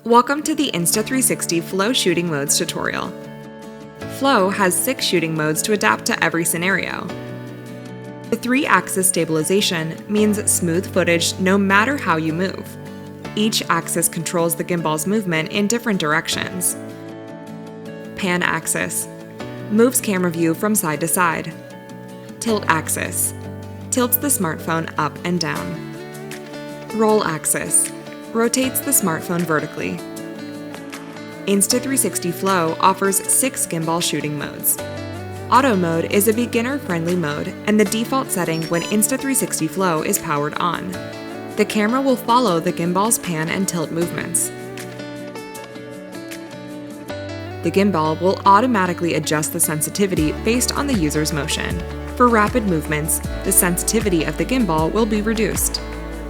Welcome to the Insta360 Flow Shooting Modes tutorial. Flow has 6 shooting modes to adapt to every scenario. The 3-axis stabilization means smooth footage no matter how you move. Each axis controls the gimbal's movement in different directions. Pan axis moves camera view from side to side. Tilt axis tilts the smartphone up and down. Roll axis rotates the smartphone vertically. Insta360 Flow offers 6 gimbal shooting modes. Auto mode is a beginner-friendly mode and the default setting when Insta360 Flow is powered on. The camera will follow the gimbal's pan and tilt movements. The gimbal will automatically adjust the sensitivity based on the user's motion. For rapid movements, the sensitivity of the gimbal will be reduced.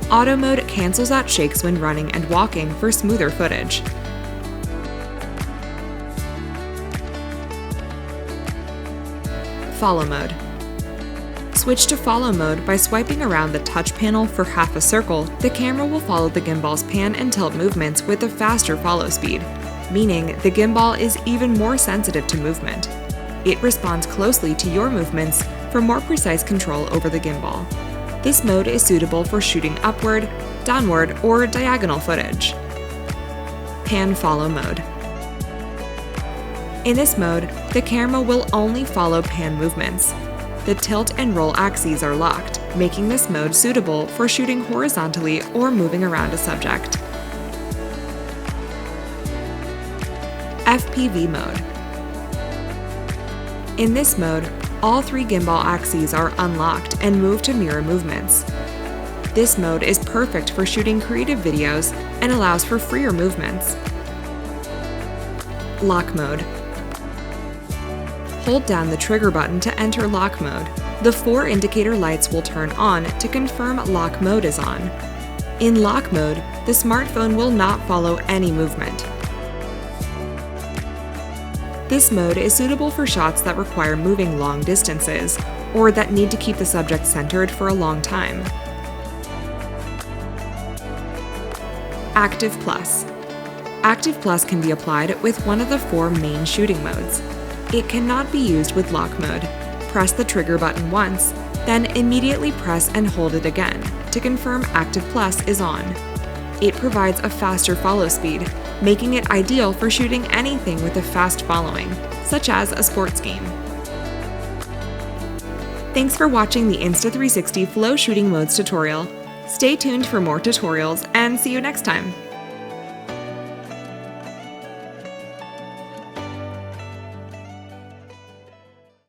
Auto mode cancels out shakes when running and walking for smoother footage. Follow mode. Switch to follow mode by swiping around the touch panel for half a circle. The camera will follow the gimbal's pan and tilt movements with a faster follow speed, meaning the gimbal is even more sensitive to movement. It responds closely to your movements for more precise control over the gimbal. This mode is suitable for shooting upward, downward, or diagonal footage. Pan follow mode. In this mode, the camera will only follow pan movements. The tilt and roll axes are locked, making this mode suitable for shooting horizontally or moving around a subject. FPV mode. In this mode, all 3 gimbal axes are unlocked and move to mirror movements. This mode is perfect for shooting creative videos and allows for freer movements. Lock mode. Hold down the trigger button to enter lock mode. The 4 indicator lights will turn on to confirm lock mode is on. In lock mode, the smartphone will not follow any movement. This mode is suitable for shots that require moving long distances or that need to keep the subject centered for a long time. Active Plus. Active Plus can be applied with one of the 4 main shooting modes. It cannot be used with lock mode. Press the trigger button once, then immediately press and hold it again to confirm Active Plus is on. It provides a faster follow speed, making it ideal for shooting anything with a fast following, such as a sports game. Thanks for watching the Insta360 Flow Shooting Modes tutorial. Stay tuned for more tutorials and see you next time!